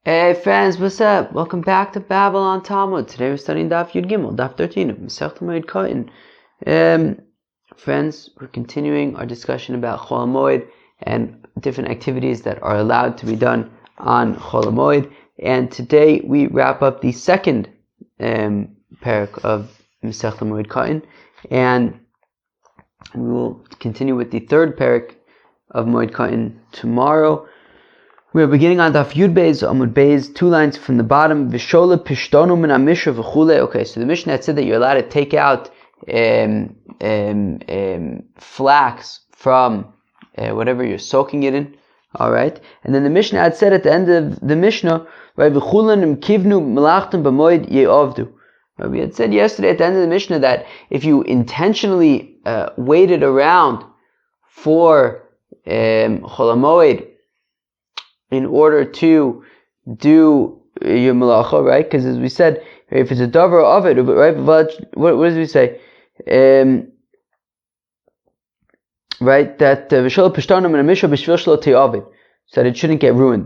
Hey friends, what's up? Welcome back to Babylon Talmud. Today we're studying Daf Yud Gimel, Daf 13 of Masechet Moed Katan. Friends, we're continuing our discussion about Chol Moed and different activities that are allowed to be done on Chol Moed. And today we wrap up the second parak of Masechet Moed Katan, and we will continue with the third parak of Moed Katan tomorrow. We are beginning on Daf Yud Beis, Amud Beis, 2 lines from the bottom. Vishola pishtonu min hamishra v'chule. Okay, so the Mishnah had said that you're allowed to take out flax from whatever you're soaking it in. All right, and then the Mishnah had said at the end of the Mishnah, right? V'chulan kivnu melachtem b'moed ye'ovdu. We had said yesterday at the end of the Mishnah that if you intentionally waited around for Chol Moed in order to do your malacha, right? Because as we said, if it's a davar of it, right? What does we say? Right? That v'shol pishtanim and a mishra b'shvil shlo te'avid, so that it shouldn't get ruined.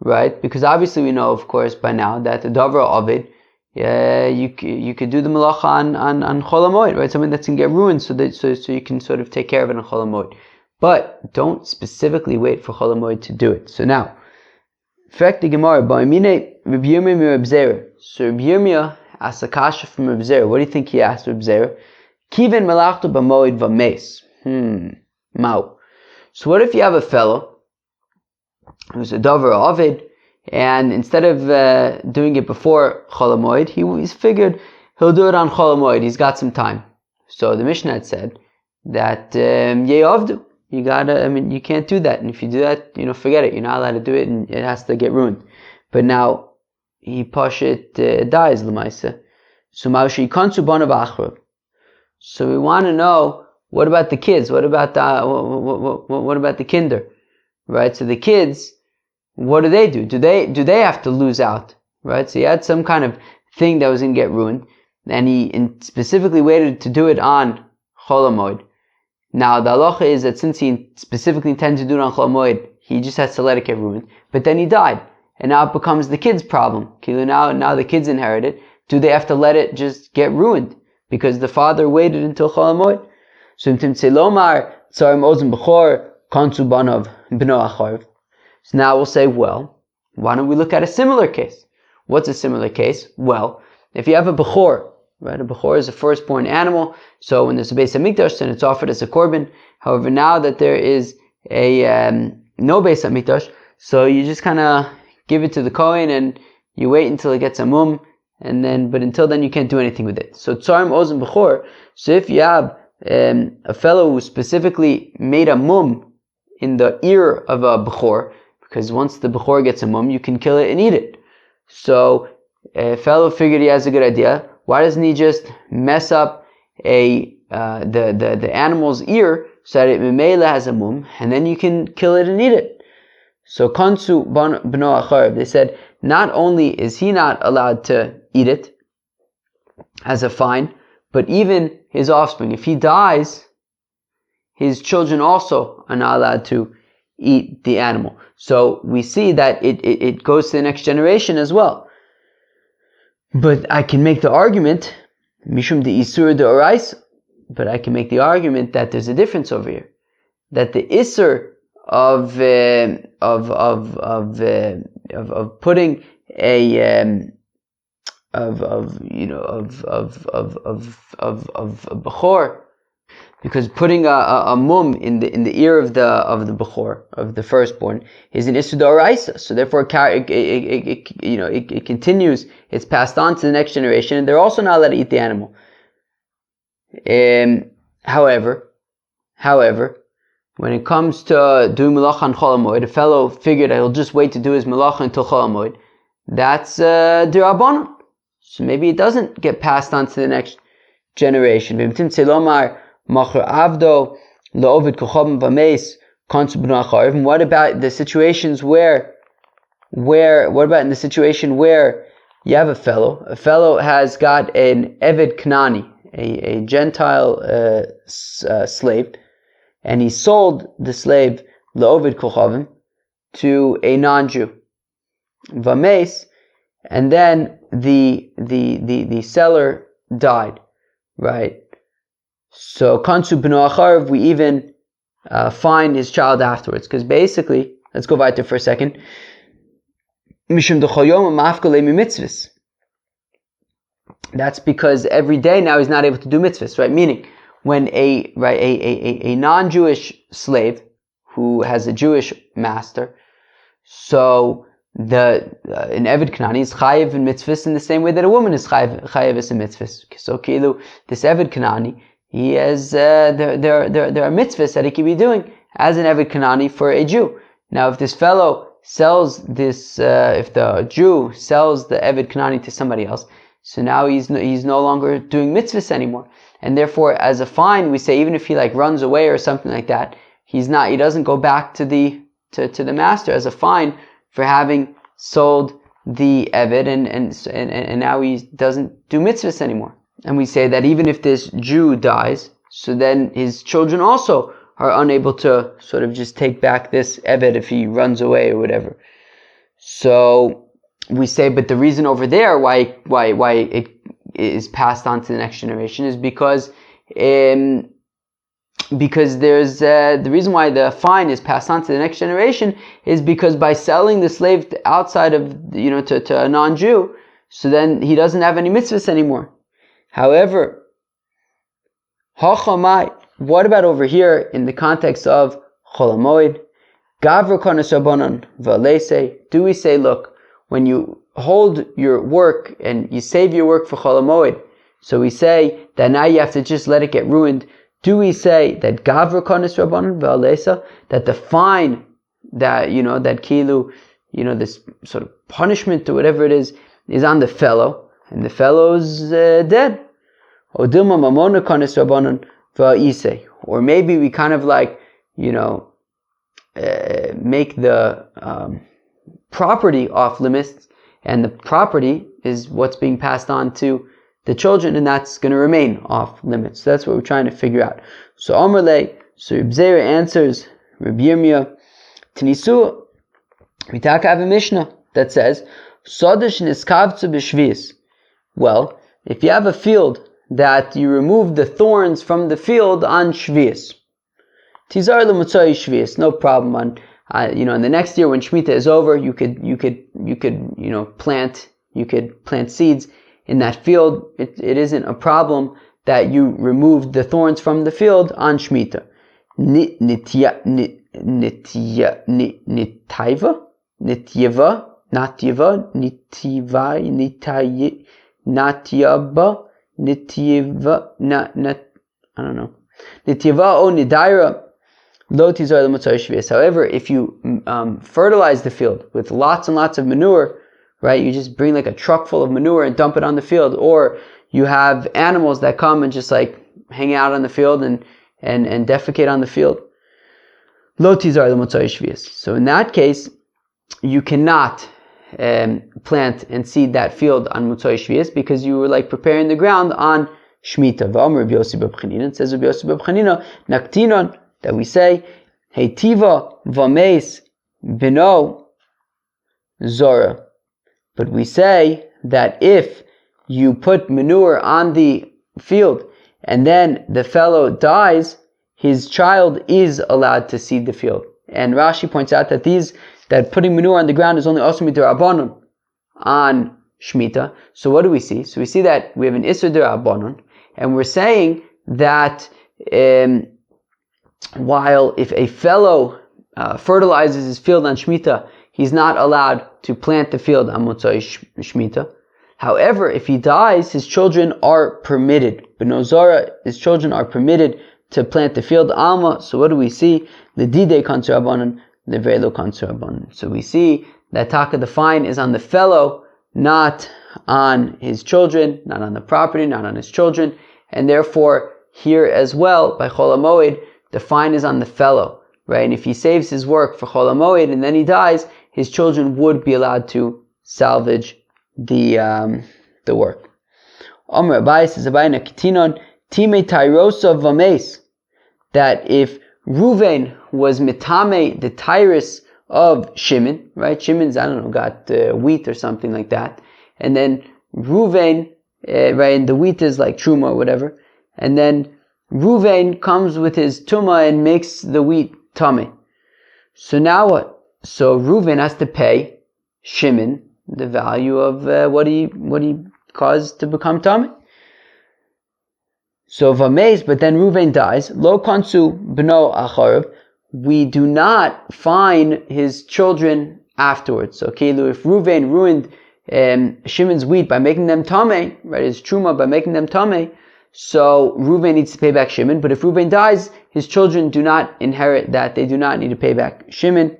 Right? Because obviously we know, of course, by now that the davar of it, you could do the malacha on Chol Moed, right? Something that's gonna get ruined, so you can sort of take care of it on Chol Moed. But don't specifically wait for Chol Moed to do it. So now, fact the Gemara, Ba'imine Reb Yirmiyah mi Reb Zera. So Reb Yirmiyah asked a kasha from Reb Zera. What do you think he asked Reb Zera? Kiven melachto b'moed v'meis. Mau. So what if you have a fellow who's a davar ovid, and instead of doing it before Chol Moed, he's figured he'll do it on Chol Moed. He's got some time. So the Mishnah had said that ye'ovdu. You can't do that. And if you do that, forget it. You're not allowed to do it, and it has to get ruined. But now, he pashit dies, l'maisa. So ma'ushi kansu banav achrav. So we want to know, what about the kids? What about the kinder? Right? So the kids, what do? Do they have to lose out? Right? So he had some kind of thing that was going to get ruined, and he specifically waited to do it on Chol Moed. Now, the halacha is that since he specifically intended to do it on Chol Moed, he just has to let it get ruined. But then he died, and now it becomes the kid's problem. Now the kids inherit it. Do they have to let it just get ruined because the father waited until Chol Moed? So now we'll say, well, why don't we look at a similar case? What's a similar case? Well, if you have a bechor, right? A bechor is a firstborn animal. So when there's a Beis Hamikdash, then it's offered as a korban. However, now that there is a no Beis Hamikdash, so you just kind of give it to the Kohen and you wait until it gets a mum, but until then you can't do anything with it. So tzarim ozen bechor. So if you have a fellow who specifically made a mum in the ear of a bechor, because once the bechor gets a mum, you can kill it and eat it. So a fellow figured he has a good idea. Why doesn't he just mess up the animal's ear so that it memela has a mum, and then you can kill it and eat it? So kansu b'no acharv, they said, not only is he not allowed to eat it as a fine, but even his offspring. If he dies, his children also are not allowed to eat the animal. So we see that it goes to the next generation as well. But I can make the argument, mishum de isur de orais, but I can make the argument that there's a difference over here. That the isur of putting a bechor, because putting a mum in the ear of the bechor, of the firstborn, is an isur d'oraisa. So therefore, it continues. It's passed on to the next generation, and they're also not allowed to eat the animal. However, when it comes to doing malacha on Chol Moed, a fellow figured that he'll just wait to do his malacha until Chol Moed. That's d'Rabbanan. So maybe it doesn't get passed on to the next generation. And what about the situations where you have a fellow has got an Eved Knani, a Gentile slave, and he sold the slave L'Ovid Kochavim, to a non-Jew. Vames, and then the seller died, right? So Kansu B'no Acharv, we even find his child afterwards, because basically, let's go weiter for a second. Mishum D'Choyom Mafkale Mitzvahs. That's because every day now he's not able to do mitzvahs, right? Meaning, when a non-Jewish slave who has a Jewish master, so an Eved Kanani is chayiv in mitzvahs in the same way that a woman is chayiv in mitzvahs. So Kilu, this Eved Kanani, he has there are mitzvahs that he can be doing as an Eved Kanani for a Jew. Now, if this fellow sells this, if the Jew sells the Eved Kanani to somebody else, so now he's no longer doing mitzvahs anymore, and therefore, as a fine, we say even if he runs away or something like that, he doesn't go back to the master as a fine for having sold the Eved, and now he doesn't do mitzvahs anymore. And we say that even if this Jew dies, so then his children also are unable to sort of just take back this Eved if he runs away or whatever. So we say, but the reason over there why it is passed on to the next generation is because there's the reason why the fine is passed on to the next generation is because by selling the slave outside of to a non-Jew, so then he doesn't have any mitzvahs anymore. However, hachamai, what about over here in the context of chol hamoed? Gavra konas rabbanon v'aleisei. Do we say, look, when you hold your work and you save your work for chol hamoed, so we say that now you have to just let it get ruined. Do we say that gavra konas rabbanon v'aleisei, that the fine that that kilu, this sort of punishment or whatever it is on the fellow, and the fellow's dead? Or maybe we kind of make the property off limits, and the property is what's being passed on to the children, and that's going to remain off limits. So that's what we're trying to figure out. So Amrle, so Reb Zera answers Reb Yirmiyah, Tnisu, we have a Mishnah that says, Sodesh niskavtzu b'shvius. Well, if you have a field that you remove the thorns from the field on Shvius, Tizar l'mutzai Shvius, no problem. On in the next year when Shemitah is over, you could plant seeds in that field. It isn't a problem that you removed the thorns from the field on Shemitah. Natyaba, Nityava, I don't know. Nityava o Nidaira, lo tizar l'mutzai shvius. However, if you fertilize the field with lots and lots of manure, right? You just bring a truck full of manure and dump it on the field, or you have animals that come and just hang out on the field and defecate on the field. Lo tizar l'mutzai shvius. So in that case, you cannot plant and seed that field on Mutzai Shvius because you were preparing the ground on Shemitah. V'amar Rabbi Yossi bar Chanina, it says Rabbi Yossi bar Chanina, Naktinon, that we say, Heitiva v'meis b'no zora. But we say that if you put manure on the field and then the fellow dies, his child is allowed to seed the field. And Rashi points out that putting manure on the ground is only also midrabanan on Shemitah. So what do we see? So we see that we have an Isser d'Rabbanan, and we're saying that while if a fellow fertilizes his field on Shemitah, he's not allowed to plant the field on Motzai Shemitah. However, if he dies, his children are permitted. B'no zara, his children are permitted to plant the field. Alma. So what do we see? L'didei kanser Rabbanan. So we see that taka, the fine is on the fellow, not on his children, not on the property, not on his children, and therefore here as well by chol hamoed, the fine is on the fellow, right? And if he saves his work for chol hamoed and then he dies, his children would be allowed to salvage the work. Omer Abai says Abai nakitinon time tyrosa vames, that if Ruvain was mitame the tyrus of Shimon, right? Shimon's, I don't know, got wheat or something like that. And then Ruvain, right, and the wheat is like truma or whatever. And then Ruvain comes with his tuma and makes the wheat tummy. So now what? So Ruvain has to pay Shimon the value of what he caused to become tummy. So Vameis, but then Ruvain dies. Lo konsu b'no acharav. We do not find his children afterwards. So Kilu, if Ruvain ruined Shimon's wheat by making them tameh, right, his truma by making them tameh, so Ruvain needs to pay back Shimon. But if Ruvain dies, his children do not inherit that. They do not need to pay back Shimon.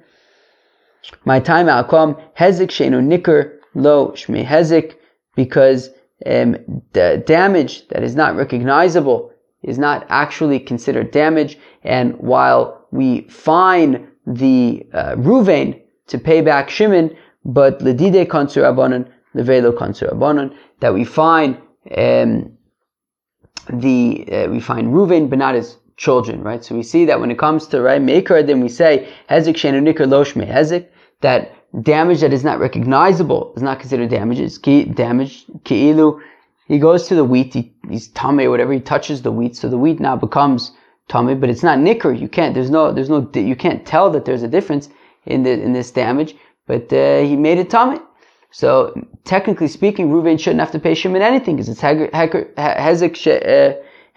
My time akom hezek sheinu nikr lo shmei hezek, because the damage that is not recognizable is not actually considered damage. And while we fine the Ruvain to pay back Shimon, but ledide kansur abanon levelo kansur abanon, that we fine we find Ruvain but not his children, right? So we see that when it comes to right maker, then we say hezek sheinu nikr lo shmei hezek, that damage that is not recognizable is not considered damage. It's damage. Ki'ilu, he goes to the wheat, he's tameh or whatever, he touches the wheat, so the wheat now becomes tameh, but it's not nikr. You can't. You can't tell that there's a difference in this damage. But he made it tameh. So technically speaking, Ruvain shouldn't have to pay Shimon anything because it's hezek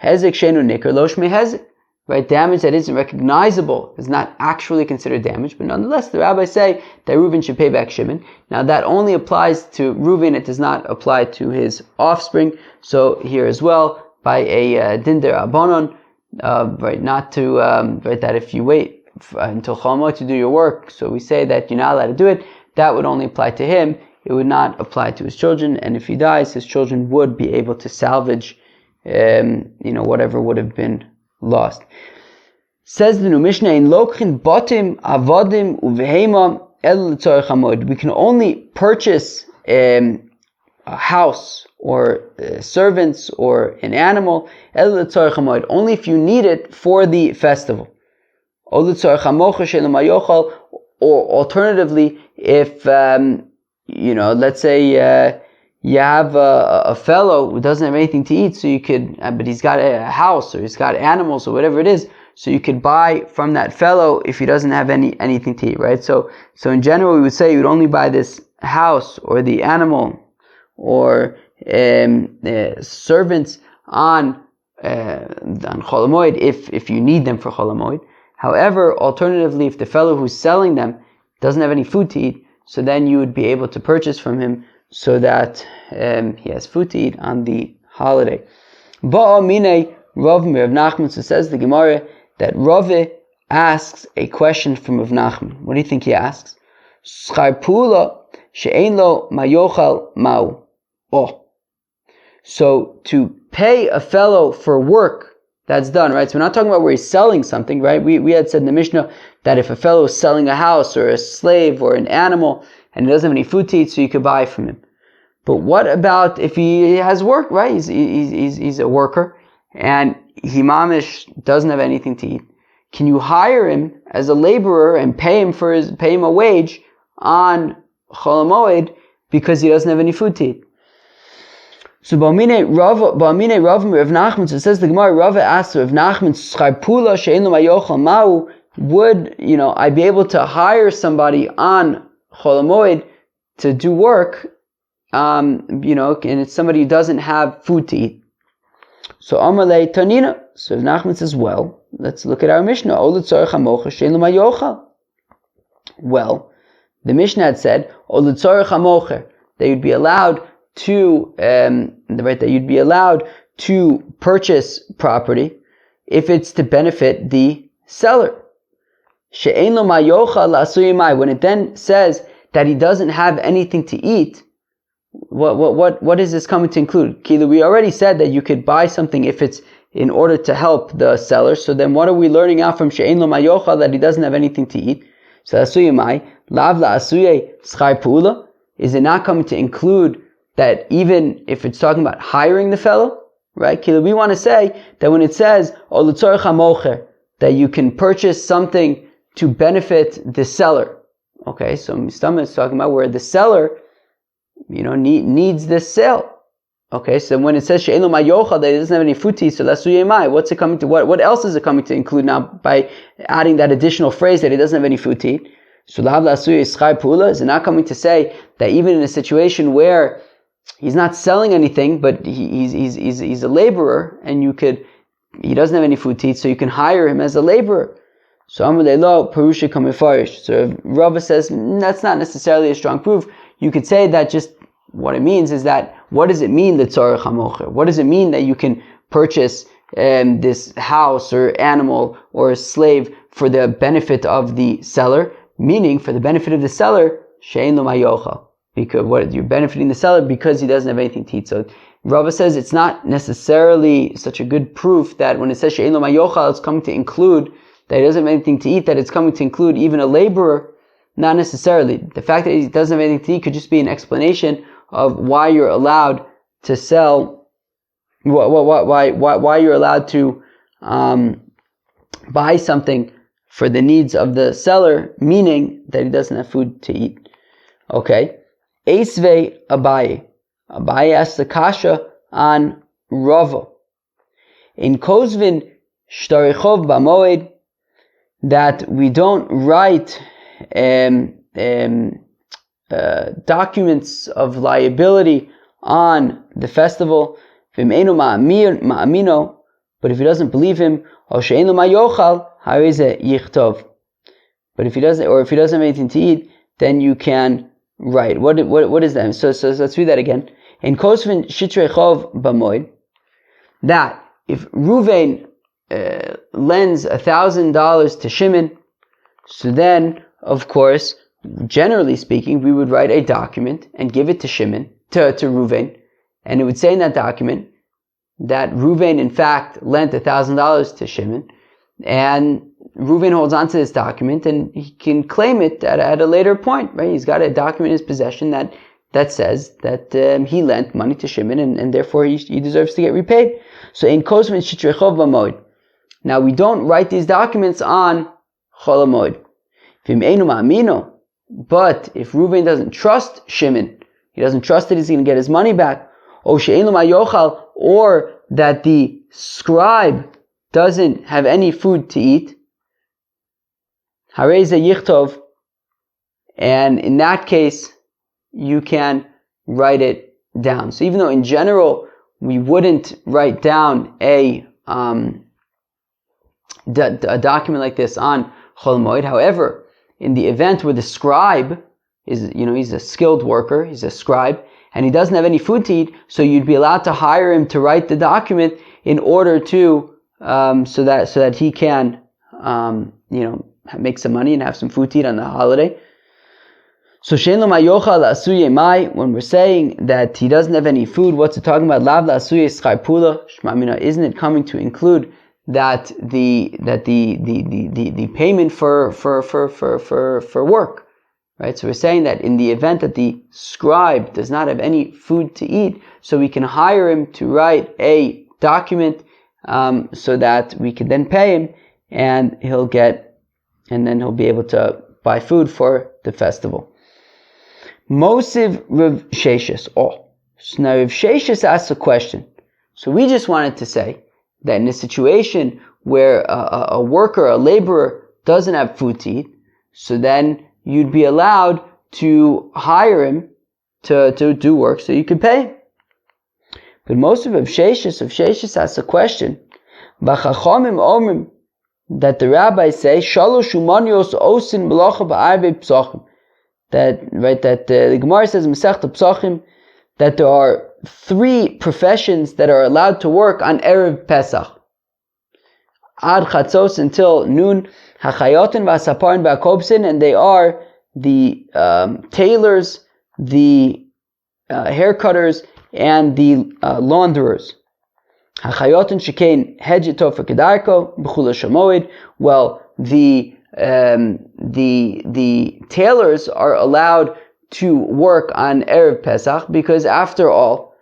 shenu nikr lo shmei hezek. Right, damage that isn't recognizable is not actually considered damage, but nonetheless, the rabbis say that Reuven should pay back Shimon. Now, that only applies to Reuven; it does not apply to his offspring. So here as well, by a dinder abonon, right, not to right, that if you wait until Chol to do your work, so we say that you're not allowed to do it. That would only apply to him; it would not apply to his children. And if he dies, his children would be able to salvage, whatever would have been lost. Says the new Mishnah, in lokhin batim avodim uvehema el l'tzorech hamoed. We can only purchase a house or servants or an animal el l'tzorech hamoed, only if you need it for the festival. Or l'tzorech hamocha she'lo mayochal, or alternatively, if let's say you have a fellow who doesn't have anything to eat, so you could, but he's got a house or he's got animals or whatever it is, so you could buy from that fellow if he doesn't have anything to eat, right? So in general, we would say you would only buy this house or the animal or servants on Chol Moed if you need them for Chol Moed. However, alternatively, if the fellow who's selling them doesn't have any food to eat, so then you would be able to purchase from him so that he has food to eat on the holiday. Ba'a mine Rav Rav Nachman, so says the Gemara that Rave asks a question from Rav Nachman. What do you think he asks? Schar pula she'ein lo mayochal mau. Oh. So to pay a fellow for work that's done, right? So we're not talking about where he's selling something, right? We had said in the Mishnah that if a fellow is selling a house or a slave or an animal and he doesn't have any food to eat, so you could buy from him. But what about if he has work, right? He's a worker and he mamish doesn't have anything to eat. Can you hire him as a laborer and pay him a wage on Chol Moed because he doesn't have any food to eat? So Ba'amine Rav Nachman, so it says the Gemara, Rav asked Rav Nachman, Schar pula she'ein lo mayochal mau, would I be able to hire somebody on Chol Moed to do work, and it's somebody who doesn't have food to eat? So Amalei Tanina, so Nachman says, well, let's look at our Mishnah. Well, the Mishnah had said, that you'd be allowed to purchase property if it's to benefit the seller. When it then says that he doesn't have anything to eat, what is this coming to include? Kila, we already said that you could buy something if it's in order to help the seller. So then what are we learning out from she'ein lo mayochal, that he doesn't have anything to eat? So asuyimai lav la asuye schar pula. Is it not coming to include that even if it's talking about hiring the fellow, right? Kila, we want to say that when it says o l'tzorech hamocher, that you can purchase something to benefit the seller, Okay, so Mistama is talking about where the seller, needs this sale. Okay, so when it says she'elo mayochal, that it doesn't have any food to eat, so lasuye mai, what's it coming to? What else is it coming to include now by adding that additional phrase that it doesn't have any food to eat? So lav lasuye schai pula, is it not coming to say that even in a situation where he's not selling anything, but he's a laborer, and he doesn't have any food to eat, so you can hire him as a laborer. So Amrulei lo parusha kamifarish. So Rava says that's not necessarily a strong proof. You could say that just what it means is that, what does it mean, l'tzorech hamocher? What does it mean that you can purchase this house or animal or a slave for the benefit of the seller? Meaning, for the benefit of the seller, she'ein lo mayochal. Because you're benefiting the seller because he doesn't have anything to eat. So Rava says it's not necessarily such a good proof that when it says she'ein lo mayochal, it's coming to include that he doesn't have anything to eat, that it's coming to include even a laborer. Not necessarily. The fact that he doesn't have anything to eat could just be an explanation of why you're allowed to sell, why you're allowed to buy something for the needs of the seller, meaning that he doesn't have food to eat. Okay. Eisvei Abaye. Abaye asks the kasha on Rava. In Kozvin Shtarichov Bamoed, that we don't write documents of liability on the festival. But if he doesn't believe him, but if he doesn't have anything to eat, then you can write. What is that? So let's read that again. In Kosvin Shitrechov Bamoid, that if Ruvain lends $1,000 to Shimon, so then, of course, generally speaking, we would write a document and give it to Shimon, to Ruvain, and it would say in that document that Ruvain in fact lent $1,000 to Shimon, and Ruvain holds on to this document and he can claim it at a later point, right? He's got a document in his possession that says that he lent money to Shimon and therefore he deserves to get repaid. So in Kosvin Shitrechov Bamoed. Now we don't write these documents on Chol HaMoed. But if Reuven doesn't trust Shimon, he doesn't trust that he's going to get his money back, or that the scribe doesn't have any food to eat, Harei ze yichtov, and in that case, you can write it down. So even though in general we wouldn't write down a document like this on Chol Moed, however, in the event where the scribe is, he's a skilled worker, he's a scribe, and he doesn't have any food to eat, so you'd be allowed to hire him to write the document in order to, so that he can, make some money and have some food to eat on the holiday. So shein lo mayochal asuye mai, when we're saying that he doesn't have any food, what's it talking about? Lav asuye schar pula, shmamina, isn't it coming to include that the payment for work, right? So we're saying that in the event that the scribe does not have any food to eat, so we can hire him to write a document, so that we can then pay him, and then he'll be able to buy food for the festival. Mosiv Rav Sheshis. So now Rav Sheshis asks a question. So we just wanted to say that in a situation where a worker, a laborer, doesn't have food to eat, so then you'd be allowed to hire him to do work so you can pay him. But most of Rav Sheshis asks a question. B'chachamim omrim, that the rabbis say, Shalosh umanios osin melacha ba'arvei psachim. That the Gemara says in Masechta Psachim that there are 3 professions that are allowed to work on Erev Pesach. Ad Chatzos, until noon, Hachayotin v'asaparin v'akobsin, and they are the tailors, the haircutters, and the launderers. Hachayotin shekein hedjito f'kedarko b'chula shamoed. Well, the tailors are allowed to work on Erev Pesach because, after all,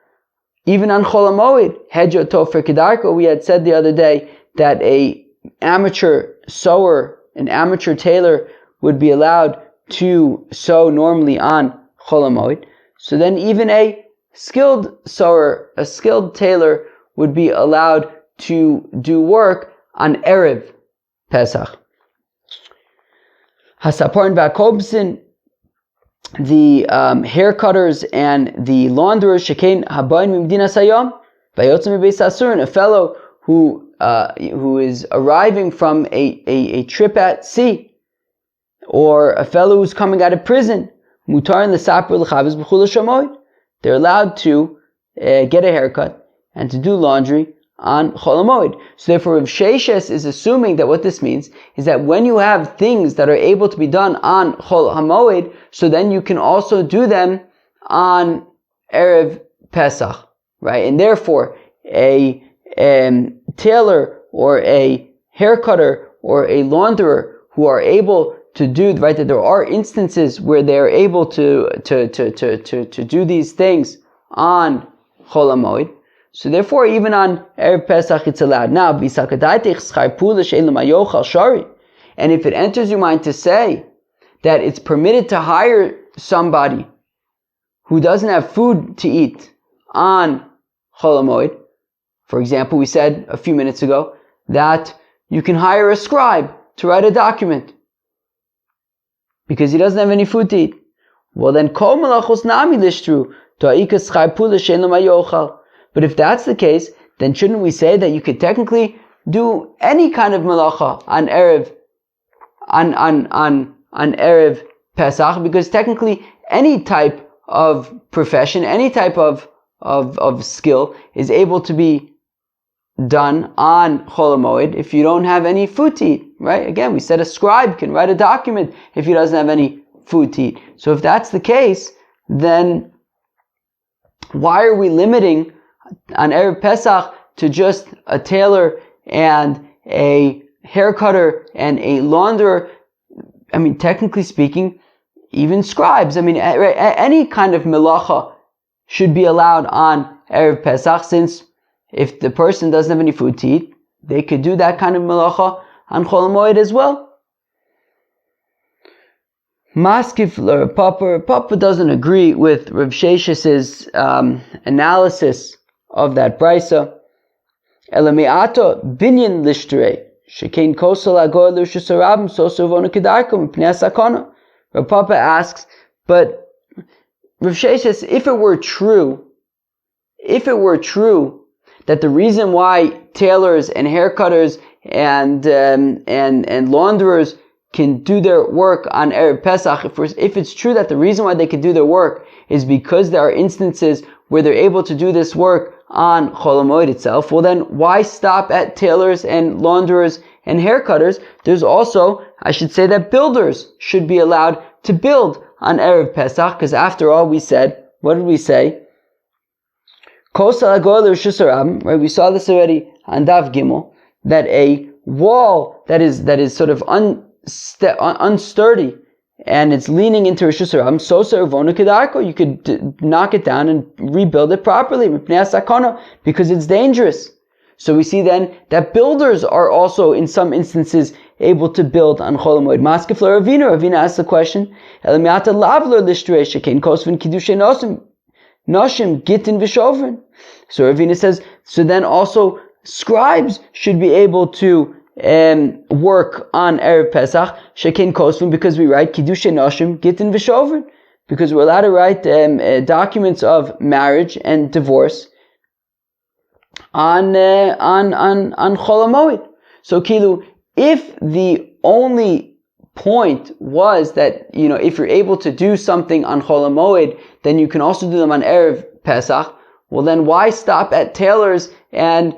even on Chol HaMoed, Hedja Tofer Kedarko, we had said the other day that a amateur sewer, an amateur tailor, would be allowed to sew normally on Chol HaMoed, so then even a skilled sewer, a skilled tailor would be allowed to do work on Erev Pesach. Hasapar and Vakobsin, the hair cutters and the launderers, Shekain Habayin Mimdina Sayom, Vayotzim Beis Asurin, a fellow who is arriving from a trip at sea, or a fellow who's coming out of prison, Mutar and L'Sapir L'Chavis B'Chul HaMoed, they're allowed to get a haircut and to do laundry on Chol HaMoed. So therefore, Rav Sheshes is assuming that what this means is that when you have things that are able to be done on Chol HaMoed, so then you can also do them on Erev Pesach, right? And therefore, a tailor or a hair cutter or a launderer who are able to do, right, that there are instances where they are able to do these things on Chol HaMoed. So therefore, even on Erev Pesach, it's allowed. Now, and if it enters your mind to say that it's permitted to hire somebody who doesn't have food to eat on Chol HaMoed, for example, we said a few minutes ago that you can hire a scribe to write a document because he doesn't have any food to eat. Well, then, kol melachos nami lishtru to'ikas chaypu l'shein l'mayochal. But if that's the case, then shouldn't we say that you could technically do any kind of malacha on Erev Pesach, because technically any type of profession, any type of skill is able to be done on Chol HaMoed if you don't have any food to eat, right? Again, we said a scribe can write a document if he doesn't have any food to eat. So if that's the case, then why are we limiting on Erev Pesach to just a tailor and a hair cutter and a launderer? I mean, technically speaking, even scribes, I mean, any kind of melacha should be allowed on Erev Pesach, since if the person doesn't have any food to eat, they could do that kind of melacha on Chol HaMoed as well. Maskif Papa doesn't agree with Rav Sheshes's analysis of that brisa. Elameato binyan lishtre shekain kosel agor l'shusarabim sosovonu kedarkom pnei sakona. Rav Papa asks, but Rav Sheshes, if it were true that the reason why tailors and hair cutters and launderers can do their work on Erev Pesach, if it's true that the reason why they can do their work is because there are instances where they're able to do this work on Chol HaMoed itself, well then why stop at tailors and launderers and hair cutters? There's also, I should say, that builders should be allowed to build on Erev Pesach, because after all, we said, what did we say? Right? We saw this already on Dav Gimel, that a wall that is sort of unsturdy and it's leaning into Rosh Hashanah, you could knock it down and rebuild it properly because it's dangerous. So we see then that builders are also in some instances able to build on Chol HaMoed. Maskef Ravina asks the question, so Ravina says, so then also scribes should be able to work on Erev Pesach, Shekin Kosvin, because we write Kiddushay Noshim, Gittin V'Shovin, because we're allowed to write documents of marriage and divorce on Chol HaMoed. So Kilu, if the only point was that, if you're able to do something on Chol HaMoed, then you can also do them on Erev Pesach, well then why stop at tailors and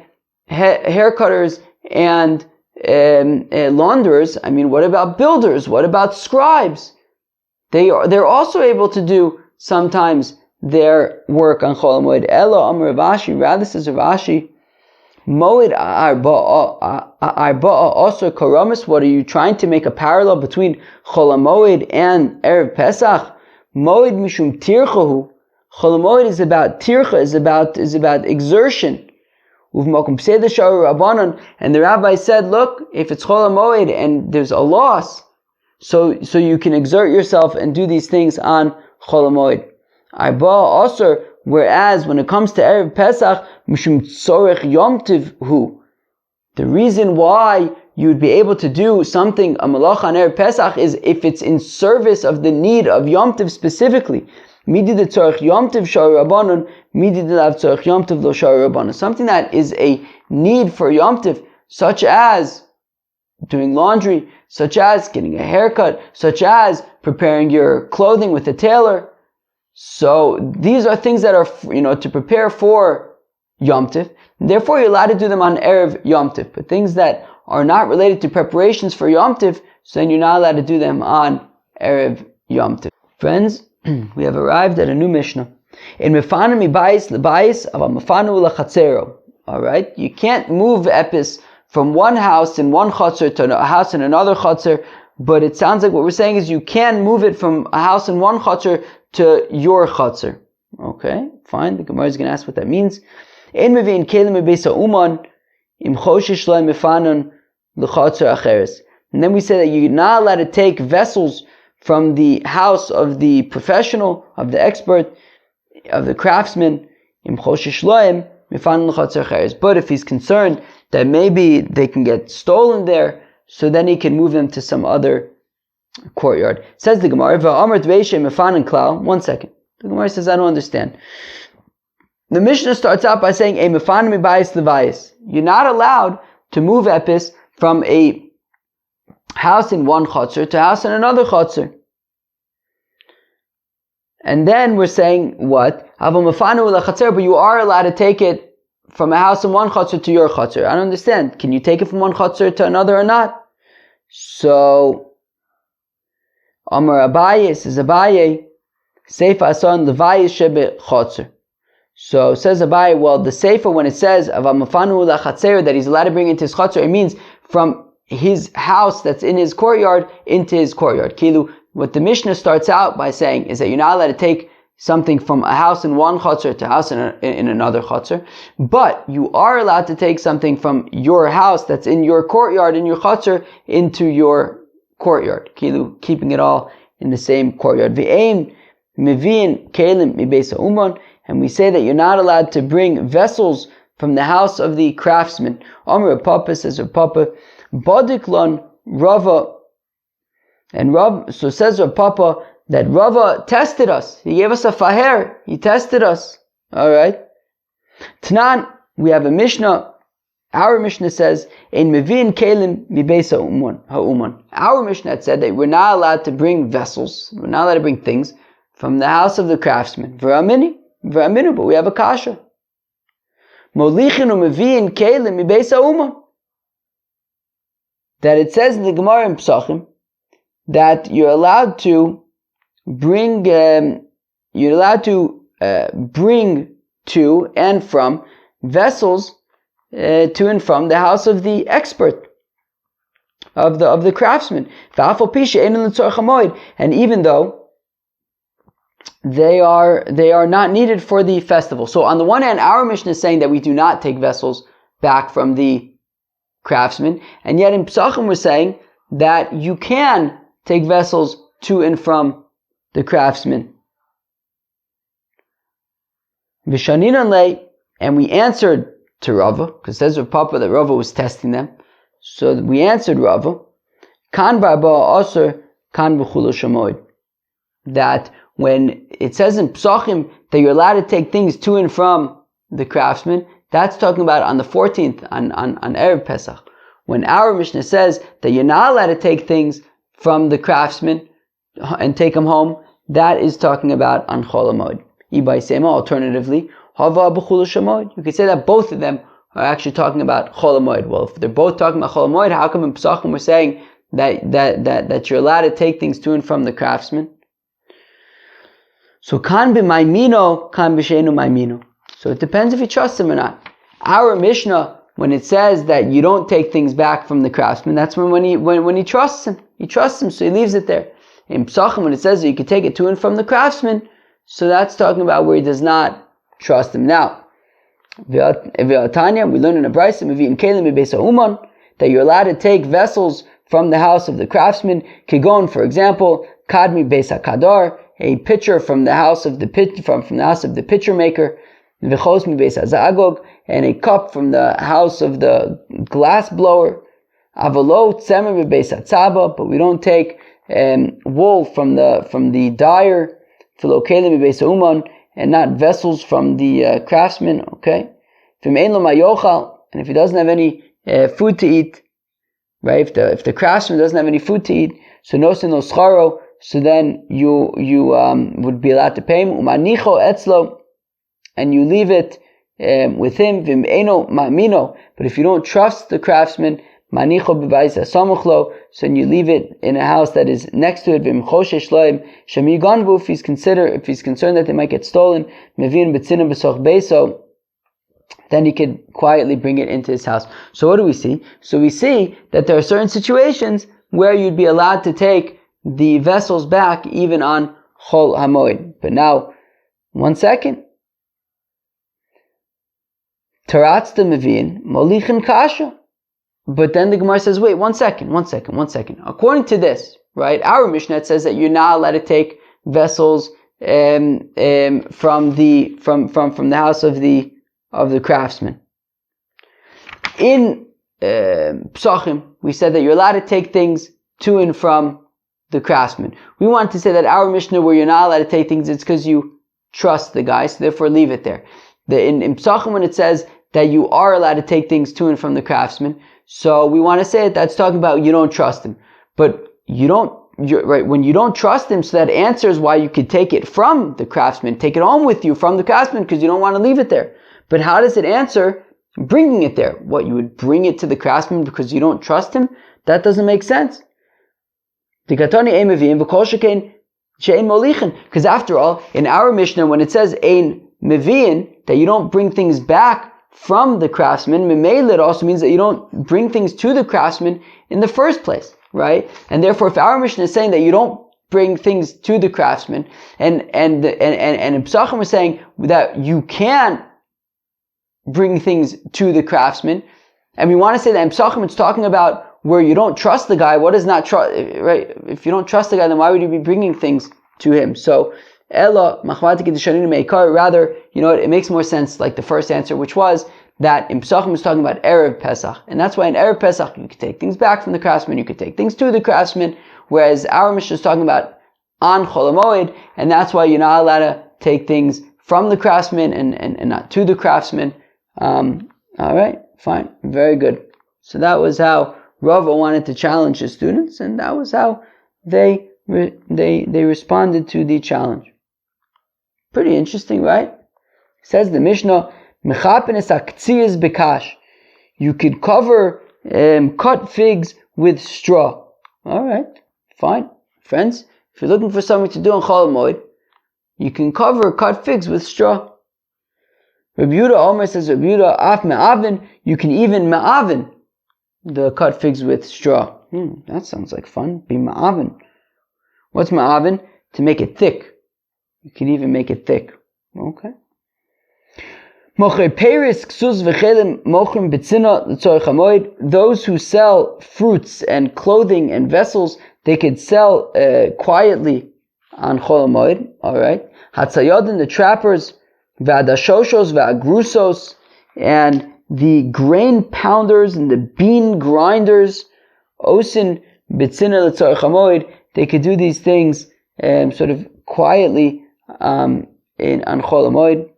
hair cutters and launderers? I mean, what about builders? What about scribes? They're also able to do sometimes their work on Chol HaMoed. Elo Amar Ravashi, rather says Ravashi, Moed Arba'a also Karamis. What are you trying to make a parallel between Chol HaMoed and Erev Pesach? Moed Mishum Tirchahu. Chol HaMoed is about tircha, is about exertion. And the rabbi said, look, if it's Chol HaMoed and there's a loss, so you can exert yourself and do these things on Chol HaMoed. Arba also, whereas when it comes to Erev Pesach, Mishum Tzorech Yom Tiv Hu, the reason why you would be able to do something, a malacha on Erev Pesach, is if it's in service of the need of Yom Tiv specifically. Midi de tzorech Yom Tiv shari rabbanon, midi de lav tzorech Yom Tiv lo shari rabbanon. Something that is a need for Yom Tiv, such as doing laundry, such as getting a haircut, such as preparing your clothing with a tailor. So these are things that are, to prepare for Yom Tiv. Therefore, you're allowed to do them on Erev Yom Tiv. But things that are not related to preparations for Yom Tiv, so then you're not allowed to do them on Erev Yom Tiv. Friends, we have arrived at a new Mishnah. In Mefanu mi bayis lebayis, ava mefanu lachatzero. Alright? You can't move epis from one house in one chutzner to a house in another chutzner, but it sounds like what we're saying is you can move it from a house in one chutzner to your chutzner. Okay, fine. The Gemara is going to ask what that means. In mevi'in kelim mebeisa uman im choshish lo mefanon l'chutzner acheres. And then we say that you're not allowed to take vessels from the house of the professional, of the expert, of the craftsman, im choshish loim mefanon l'chutzner acheres. But if he's concerned that maybe they can get stolen there, so then he can move them to some other courtyard. Says the Gemara, one second. The Gemara says, I don't understand. The Mishnah starts out by saying, you're not allowed to move epis from a house in one chutzner to a house in another chutzner. And then we're saying, what? But you are allowed to take it from a house in one chutzner to your chutzner. I don't understand. Can you take it from one chutzner to another or not? So, Amar Abaye, says Abaye, Seifa Asan Levayi Shebe Chutzner. So says Abaye, well, the Seifa, when it says Avamafanu Lachatzer, that he's allowed to bring into his chutzner, it means from his house that's in his courtyard into his courtyard. Kilu, what the Mishnah starts out by saying is that you're not allowed to take something from a house in one chutzner to a house in another chutzner, but you are allowed to take something from your house that's in your courtyard, in your chutzner, into your courtyard. Kilu, keeping it all in the same courtyard. V'ein mevin kelim mibeisa uman, and we say that you're not allowed to bring vessels from the house of the craftsman. Amr Papa, says Papa, Badiklon Rava, and Rav, so says Papa that Rava tested us. He gave us a faher. He tested us. Alright. Tanan, we have a Mishnah. Our Mishnah says, in Mevin Kelim Mibeisa Ha'uman. Our Mishnah said that we're not allowed to bring vessels. We're not allowed to bring things from the house of the craftsman. V'aminu, but we have a kasha. Molichin Mevin Kelim Mibeisa Ha'uman. That it says in the Gemara in Psachim that you're allowed to bring to and from vessels to and from the house of the expert, of the craftsman. And even though they are not needed for the festival. So on the one hand, our Mishnah is saying that we do not take vessels back from the craftsman, and yet in Psachim we're saying that you can take vessels to and from the craftsman. And we answered to Rava, because it says with Papa that Rava was testing them. So we answered Rava, Kan barba aser, kan b'chulo shamoed. That when it says in Psachim that you're allowed to take things to and from the craftsman, that's talking about on the 14th, on Erev Pesach. When our Mishnah says that you're not allowed to take things from the craftsman and take them home, that is talking about on Chol HaMoed. Ibai Sema, alternatively, Hava b'chulo shamoed. You could say that both of them are actually talking about Chol HaMoed. Well, if they're both talking about Chol HaMoed, how come in Pesachim we're saying that you're allowed to take things to and from the craftsman? So kan b'maymino, kan b'sheinu maymino. So it depends if you trust him or not. Our Mishnah, when it says that you don't take things back from the craftsman, that's when he trusts him. He trusts him, so he leaves it there. In Psachim, when it says that you can take it to and from the craftsman, so that's talking about where he does not trust him. Now, V'atanya, we learn in a Brisa, that you're allowed to take vessels from the house of the craftsman. Kigon, for example, kadmi beis hakadar, a pitcher from the house of the pitcher maker. V'chos mi beis hazagog, and a cup from the house of the glass blower. Avalo tzemer mi beis hatzaba, but we don't take wool from the dyer. V'lo mi beis hauman, and not vessels from the craftsman. Okay. V'mein lo mayochal, and if he doesn't have any food to eat, right? If the craftsman doesn't have any food to eat, so nosin lo scharo, so then you would be allowed to pay him. Umanicho etzlo, and you leave it with him. V'meino ma'mino, but if you don't trust the craftsman, manicho b'bayis hasamuchlo, so then you leave it in a house that is next to it. V'mchoshesh loim shemiganvu, if he's concerned that they might get stolen. Mevin betzinim b'soch beiso, then he could quietly bring it into his house. So what do we see? So we see that there are certain situations where you'd be allowed to take the vessels back even on Chol HaMoed. But now, 1 second. Taratz the Mevin, Molichin Kasha. But then the Gemara says, wait, 1 second. According to this, right, our Mishnah says that you're not allowed to take vessels from the house of the craftsman. In Psachim, we said that you're allowed to take things to and from the craftsman. We want to say that our Mishnah, where you're not allowed to take things, it's because you trust the guy, so therefore leave it there. In Psachim, when it says that you are allowed to take things to and from the craftsman, so we want to say that's talking about you don't trust him. But when you don't trust him, so that answers why you could take it from the craftsman, take it home with you from the craftsman, because you don't want to leave it there. But how does it answer bringing it there? What, you would bring it to the craftsman because you don't trust him? That doesn't make sense. Because after all, in our Mishnah, when it says ein meviin, that you don't bring things back from the craftsman, memele, it also means that you don't bring things to the craftsman in the first place, right? And therefore, if our Mishnah is saying that you don't bring things to the craftsman, and in Psachim is saying that you can bring things to the craftsman, and we want to say that in Psachim it's talking about where you don't trust the guy. What is not trust, right? If you don't trust the guy, then why would you be bringing things to him? So, Ella, rather, it makes more sense like the first answer, which was that in Psachim is talking about Erev Pesach. And that's why in Erev Pesach, you could take things back from the craftsman, you could take things to the craftsman, whereas our Mishnah is talking about on Chol HaMoed, and that's why you're not allowed to take things from the craftsman and not to the craftsman. Alright, fine, very good. So that was how Rava wanted to challenge his students, and that was how they responded to the challenge. Pretty interesting, right? Says the Mishnah, Mechapenes aktsias bekash. You could cover cut figs with straw. Alright, fine. Friends, if you're looking for something to do on Chol HaMoed, you can cover cut figs with straw. Rabbi Yehuda Omer says, Rabbi Yehuda, af me'avin, you can even me'avin the cut figs with straw. That sounds like fun. Be me'avin. What's me'avin? To make it thick. You can even make it thick. Okay. Those who sell fruits and clothing and vessels, they could sell quietly on Chol HaMoed. Alright. Hatzayodin, the trappers, V'adashoshos, v'agrusos, and the grain pounders and the bean grinders, osin bitzina l'tzorech hamoed, they could do these things sort of quietly on Chol HaMoed.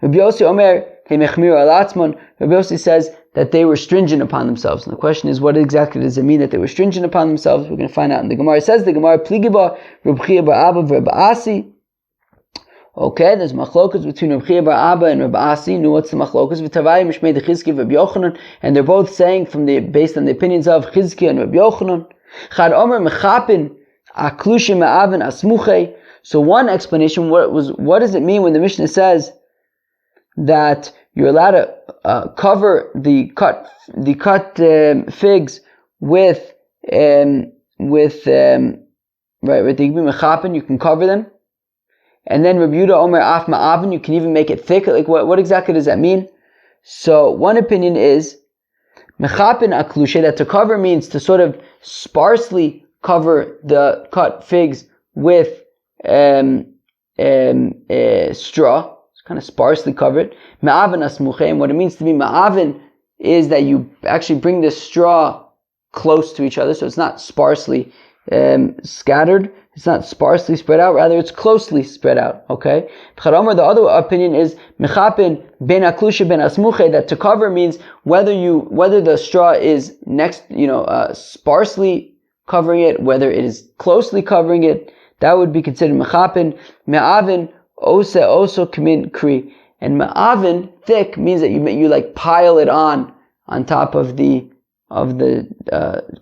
Rabbi Yossi Omer, Mechmir al Atzmon, Rabbi Yossi says that they were stringent upon themselves. And the question is, what exactly does it mean that they were stringent upon themselves? We're going to find out in the Gemara. It says the Gemara, Pligiba, Reb Chia bar Abba, Reb Asi. Okay, there's machlokas between Reb Chia bar Abba and Reb Asi. What's the machlokas? V'tavai mishmei de Chizki Reb Yochanan, and they're both saying based on the opinions of Chizki and Reb Yochanan. Chad Omer mechapin aklushim ma'avin asmuchei. So one explanation, what does it mean when the Mishnah says that you're allowed to cover the cut figs with you can cover them, and then Rabbi Yehuda Omer af ma'avin, you can even make it thick. Like what exactly does that mean? So one opinion is Mechapin aklushe, that to cover means to sort of sparsely cover the cut figs with straw. It's kind of sparsely covered. Me'avin asmuche, and what it means to be ma'avin is that you actually bring the straw close to each other, so it's not sparsely scattered. It's not sparsely spread out, rather it's closely spread out. Okay. The other opinion is mechapin ben aklusha ben asmuche, that to cover means whether the straw is next, sparsely covering it, whether it is closely covering it. That would be considered mechapin. Me'avin also kamin kri, and me'avin, thick, means that you like pile it on top of the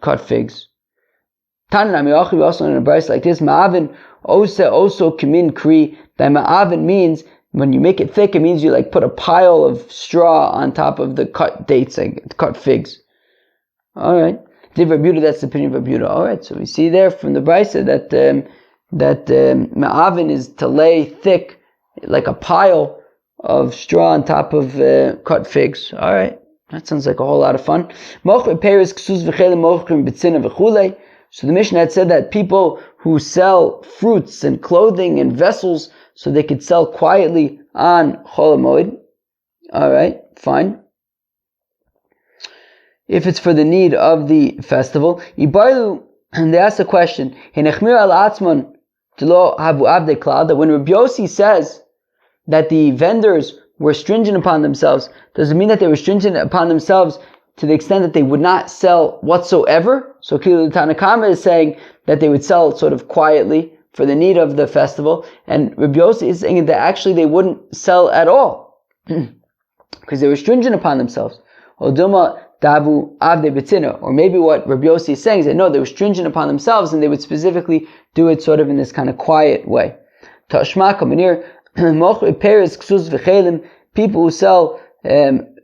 cut figs. Tananami we also in a verse like this, ma'avin also kamin kri. That ma'avin means when you make it thick, it means you like put a pile of straw on top of the cut dates, like cut figs. All right, that's the opinion of Abuda. All right, so we see there from the Brisa that ma'avin is to lay thick, like a pile of straw on top of cut figs. All right, that sounds like a whole lot of fun. So the Mishnah had said that people who sell fruits and clothing and vessels, so they could sell quietly on Chol Moed. All right, fine. If it's for the need of the festival, and they ask a question, that when Rabbi Yossi says that the vendors were stringent upon themselves, does it mean that they were stringent upon themselves to the extent that they would not sell whatsoever? So Kilu Tanakama is saying that they would sell sort of quietly for the need of the festival, and Rabbi Yossi is saying that actually they wouldn't sell at all because they were stringent upon themselves. Or maybe what Rabbi Yossi is saying is that no, they were stringent upon themselves and they would specifically do it sort of in this kind of quiet way. People who sell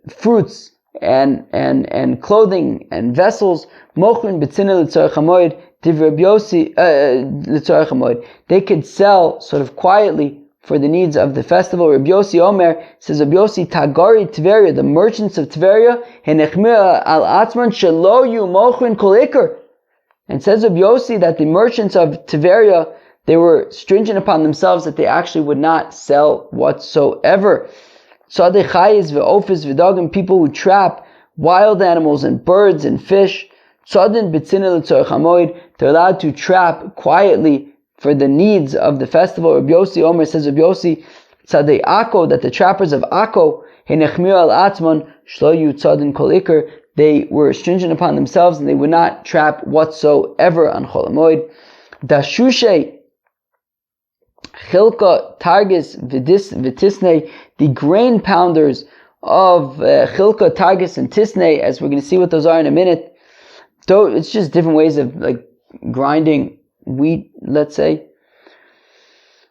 fruits and clothing and vessels, they could sell sort of quietly for the needs of the festival. Rabbi Yossi Omer says, Rabbi Yossi Tagari Tveria, the merchants of Tveria, and says Rabbi Yossi that the merchants of Tveria, they were stringent upon themselves that they actually would not sell whatsoever. People who trap wild animals and birds and fish, they're allowed to trap quietly for the needs of the festival. Rabbi Yossi Omer says, Rabbi Yossi Tzadei Akko, that the trappers of Akko, they were stringent upon themselves and they would not trap whatsoever on Chol Moed. Dashushe Chilka Targis Vitisne, the grain pounders of Chilka, Targis, and Tisne, as we're going to see what those are in a minute. Though it's just different ways of like grinding wheat, let's say.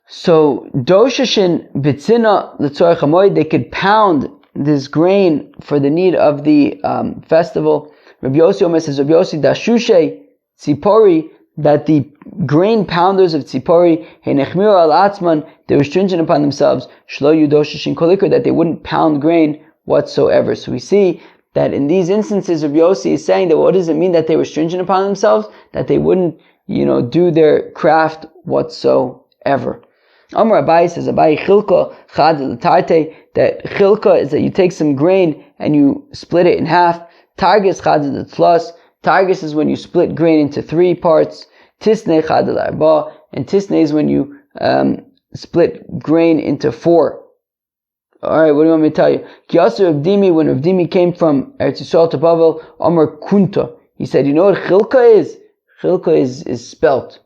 So Doshashin Bitzina L'tzorech HaMoed, they could pound this grain for the need of the festival. Rabbi Yossi Omer says, Rabbi Yossi Dashushe Tzipori, that the grain pounders of Tzipori, they were stringent upon themselves, that they wouldn't pound grain whatsoever. So we see that in these instances, Rabbi Yossi is saying that what does it mean that they were stringent upon themselves? That they wouldn't, do their craft whatsoever. Amar Abai says, Abai Chilka Chad L'Tarte, that Chilka is that you take some grain and you split it in half. Targis Chad L'Tflas, Targis is when you split grain into 3 parts. Tisne Chad L'Arba, and Tisne is when you split grain into 4. Alright, what do you want me to tell you? Kiyasir Avdimi, when Avdimi came from Eretz Yisrael to Bavel, Amar Kunta, he said, you know what Chilka is? Chilka is spelt.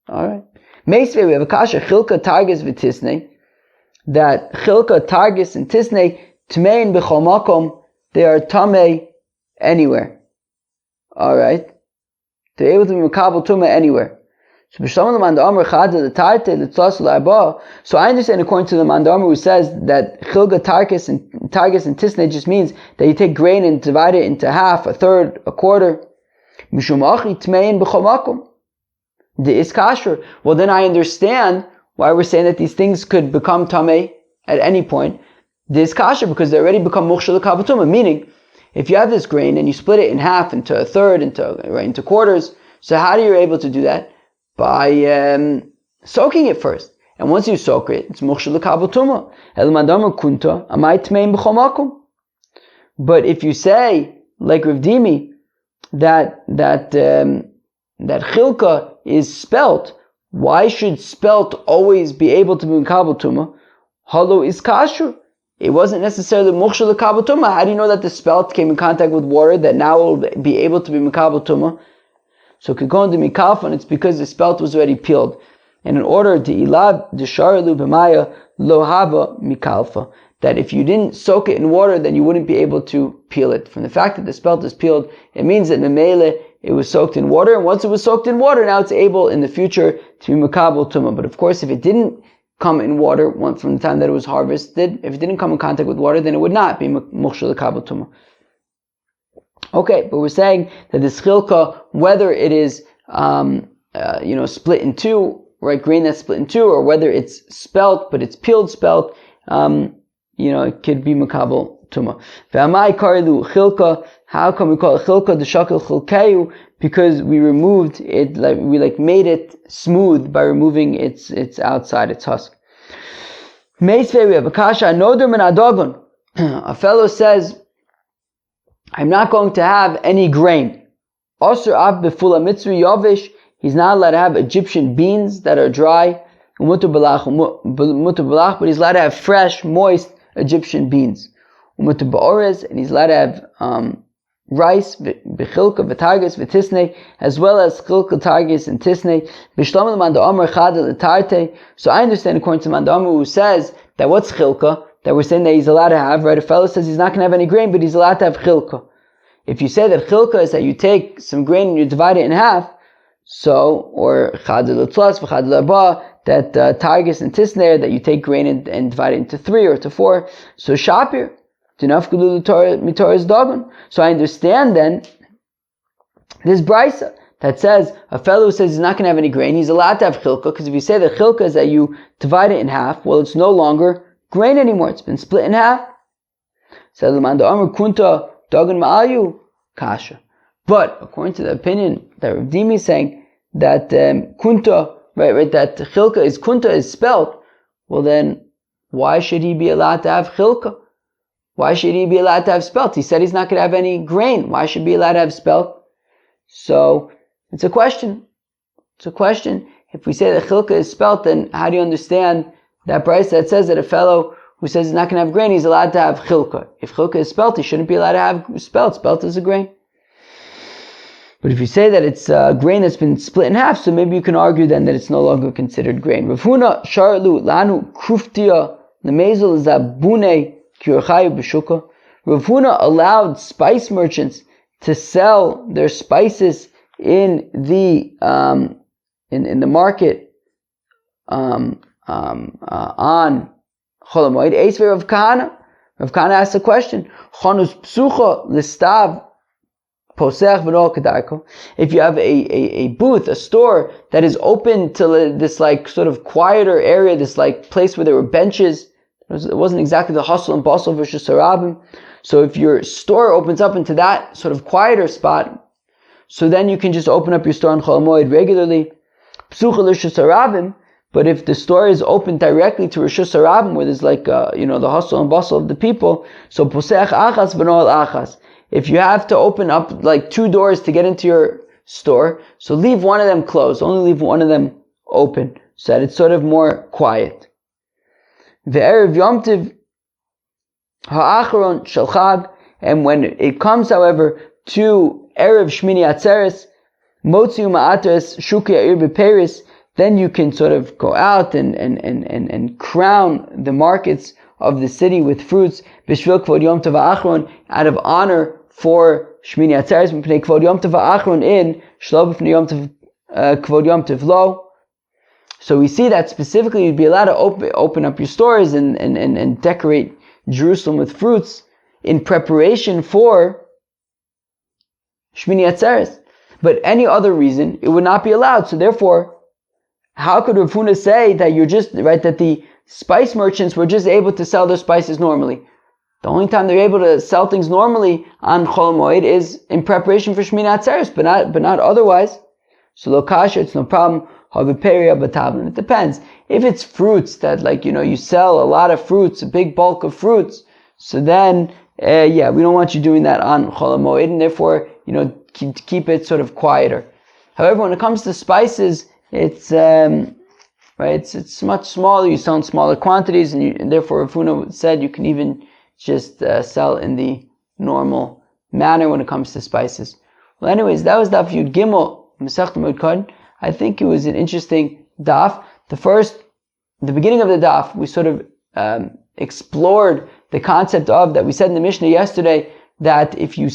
Alright. Meisvei, we have a kasha, Chilka, Targis, V'Tisne, that Chilka, Targis, and Tisne, Tmein B'chol Makom, they are Tamei anywhere. Alright. They're able to be Makabal Tumah anywhere. So I understand according to the Mandamar who says that Chilga, Targis, and Tisne just means that you take grain and divide it into half, a third, a quarter. Well, then I understand why we're saying that these things could become Tameh at any point. This kasher, because they already become Mukhshal Kavatuma, meaning If you have this grain and you split it in half, into a third, into quarters, so how are you able to do that? By soaking it first. And once you soak it, it's mukhshel l'kabel tumah. Elmadama kunta amay tmeim b'chol makom. But if you say, like Rav Dimi, that chilka is spelt, why should spelt always be able to be mikabel tumah? Halo is kasher. It wasn't necessarily mukhshel l'kabel tumah. How do you know that the spelt came in contact with water that now will be able to be mikabel tumah? So kikon de mikalfan, it's because the spelt was already peeled. And in order to ilad d'sharelu b'maya lo hava mikalfa, that if you didn't soak it in water, then you wouldn't be able to peel it. From the fact that the spelt is peeled, it means that memele, it was soaked in water, and once it was soaked in water, now it's able in the future to be makabel tumah. But of course, if it didn't come in water from the time that it was harvested, if it didn't come in contact with water, then it would not be mukhshel l'kabel tumah. Okay, but we're saying that this chilka, whether it is split in two, right, grain that's split in two, or whether it's spelt but it's peeled spelt, it could be makabel tumah. Ve'amai karilu chilka. How come we call it chilka? The shakil chilkeu, because we removed it, we made it smooth by removing its outside, its husk. Meisvei, we have a kasha noder min adagon. A fellow says, I'm not going to have any grain. Osir ab befula mitzri yavish. He's not allowed to have Egyptian beans that are dry. But he's allowed to have fresh, moist Egyptian beans. And he's allowed to have rice, b'chilka, v'targis, v'tisnei, as well as chilka, targis, and tisnei. So I understand according to Mandamar, who says that what's chilka, that we're saying that he's allowed to have, right? A fellow says he's not going to have any grain, but he's allowed to have chilka. If you say that chilka is that you take some grain and you divide it in half, so, or chad l'tlas v'chad l'arba, that targis and tisnei, that you take grain and divide it into 3 or to 4. So shapir, t'nafkulu mitoras dagon. So I understand then this brisa that says a fellow who says he's not going to have any grain, he's allowed to have chilka, because if you say that chilka is that you divide it in half, well, it's no longer grain anymore. It's been split in half. Says the Amar kunta dagan ma'ayu kasha. But according to the opinion that Rav Dimi is saying that kunta, right, that chilka is kunta is spelt, well then why should he be allowed to have chilka? Why should he be allowed to have spelt? He said he's not going to have any grain. Why should he be allowed to have spelt? So it's a question. It's a question. If we say that chilka is spelt, then how do you understand that price that says that a fellow who says he's not going to have grain, he's allowed to have chilka? If chilka is spelt, he shouldn't be allowed to have spelt. Spelt is a grain. But if you say that it's grain that's been split in half, so maybe you can argue then that it's no longer considered grain. Rav Huna sharlu lanu kruftia nemezel zabune kiorchayu b'shuka. Rav Huna allowed spice merchants to sell their spices in the market on Chol Moed. Eisvei Rav Kahana. Rav Kahana asked a question. Chanus psucha listav. If you have a booth, a store that is open to this sort of quieter area, this place where there were benches, it wasn't exactly the hustle and bustle versus sarabim. So if your store opens up into that sort of quieter spot, so then you can just open up your store on Chol Moed regularly. But if the store is open directly to Rishus Harabim, where there's the hustle and bustle of the people, so posech achas v'noel achas. If you have to open up 2 doors to get into your store, so leave one of them closed, only leave one of them open, so that it's sort of more quiet. Ve'erev Yom Tov ha'acharon shel Chag, and when it comes, however, to Erev Shmini Atzeres, Motziu ma'ateres shuki ha'ir b'peris, then you can sort of go out and crown the markets of the city with fruits, b'shvil kvod Yom Tov ha'achron, out of honor for Shmini Atzeres, mipnei kvod Yom Tov ha'achron in, shlo b'fnei Yom Tov kvod Yom Tov lo. So we see that specifically you'd be allowed to open up your stores and decorate Jerusalem with fruits in preparation for Shmini Atzeres. But any other reason, it would not be allowed. So therefore, how could Rav Huna say that you're just, right, that the spice merchants were just able to sell their spices normally? The only time they're able to sell things normally on Chol Moed is in preparation for Shmini Atzeres, but not otherwise. So lo kasha, it's no problem. It depends. If it's fruits that, like, you sell a lot of fruits, a big bulk of fruits, so then we don't want you doing that on Chol Moed, and therefore keep it sort of quieter. However, when it comes to spices, it's it's much smaller. You sell in smaller quantities, and therefore Rav Huna said you can even just sell in the normal manner when it comes to spices. Well, anyways, that was Daf Yud Gimel Masechta Moed Katan. I think it was an interesting daf. The beginning of the daf, we sort of explored the concept of that we said in the Mishnah yesterday, that if you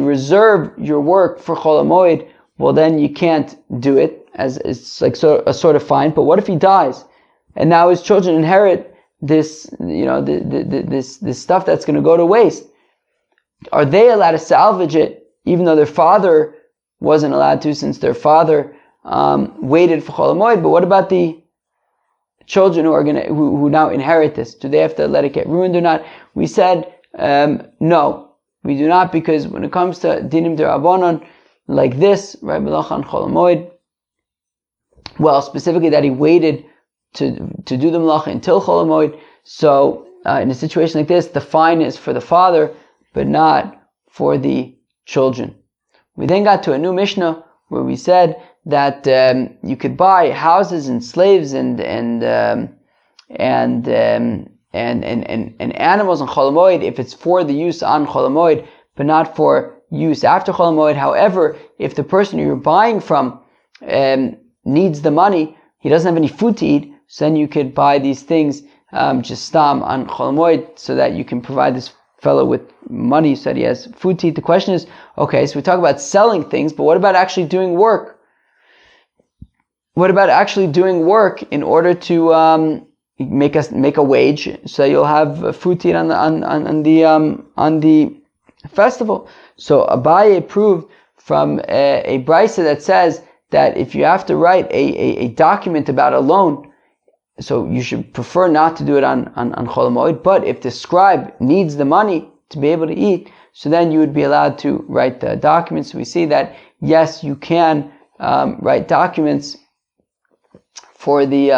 reserve your work for Chol Moed, well, then you can't do it, as it's like a sort of fine. But what if he dies, and now his children inherit this, this stuff that's going to go to waste? Are they allowed to salvage it, even though their father wasn't allowed to, since their father waited for Chol Moed? But what about the children who now inherit this? Do they have to let it get ruined or not? We said no, we do not, because when it comes to dinim d'Rabbanan like this, right, Melacha on Chol Moed, well, specifically that he waited to do the Melacha until Chol Moed. So in a situation like this, the fine is for the father, but not for the children. We then got to a new Mishnah where we said that you could buy houses and slaves and animals on Chol Moed if it's for the use on Chol Moed, but not for use after Chol Moed. However, if the person you're buying from needs the money, he doesn't have any food to eat, so then you could buy these things just stam on Chol Moed, so that you can provide this fellow with money so that he has food to eat. The question is, okay, so we talk about selling things, but what about actually doing work? What about actually doing work in order to make a wage, so you'll have food to eat on the festival? So Abaye proved from a brisa that says that if you have to write a document about a loan, so you should prefer not to do it on Chol Moed. But if the scribe needs the money to be able to eat, so then you would be allowed to write the documents. So we see that yes, you can write documents for the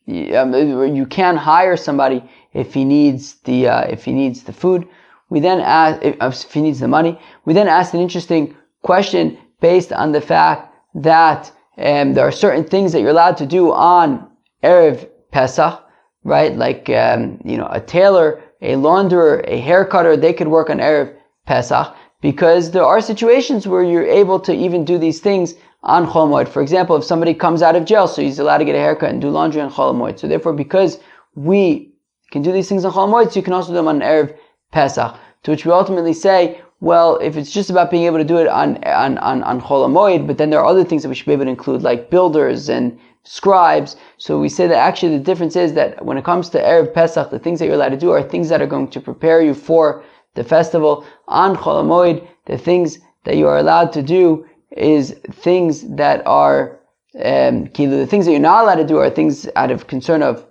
you can hire somebody if he needs the food. We then ask if he needs the money. We then asked an interesting question based on the fact that there are certain things that you're allowed to do on Erev Pesach, right? Like a tailor, a launderer, a hair cutter, they could work on Erev Pesach, because there are situations where you're able to even do these things on Chol Moed. For example, if somebody comes out of jail, so he's allowed to get a haircut and do laundry on Chol Moed. So therefore, because we can do these things on Chol Moed, so you can also do them on Erev Pesach. To which we ultimately say, well, if it's just about being able to do it on Chol Moed, but then there are other things that we should be able to include, like builders and scribes. So we say that actually the difference is that when it comes to Erev Pesach, the things that you're allowed to do are things that are going to prepare you for the festival. On Chol Moed, the things that you are allowed to do is things that are the things that you're not allowed to do are things out of concern of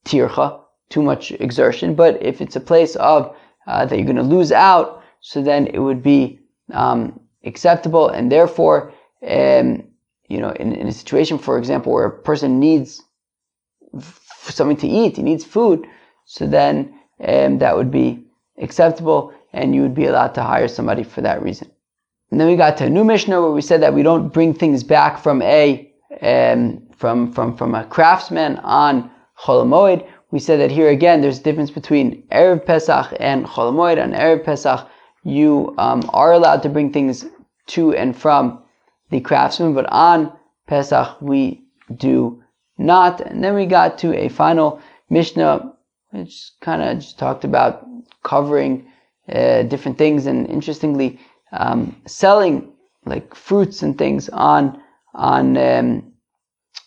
tircha, too much exertion. But if it's a place of that you're going to lose out, so then it would be acceptable. And therefore, in a situation, for example, where a person needs something to eat, he needs food, so then that would be acceptable, and you would be allowed to hire somebody for that reason. And then we got to a new Mishnah where we said that we don't bring things back from a craftsman on Chol Moed. We said that here again, there's a difference between Erev Pesach and Chol Moed. On Erev Pesach, you are allowed to bring things to and from the craftsman, but on Pesach we do not. And then we got to a final Mishnah, which kind of just talked about covering different things, and interestingly, selling like fruits and things on Chol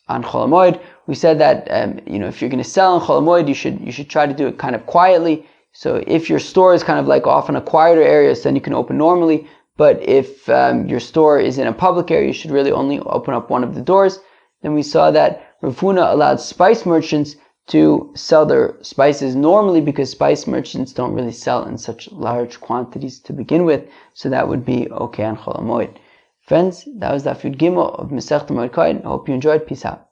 Moed. We said that if you're going to sell on Chol Moed, you should try to do it kind of quietly. So if your store is kind of like off in a quieter area, so then you can open normally. But if your store is in a public area, you should really only open up one of the doors. Then we saw that Rav Huna allowed spice merchants to sell their spices normally, because spice merchants don't really sell in such large quantities to begin with, so that would be okay on Chol Hamoed. Friends, that was the Daf Yud Gimel of Masechet Moed Katan. I hope you enjoyed. Peace out.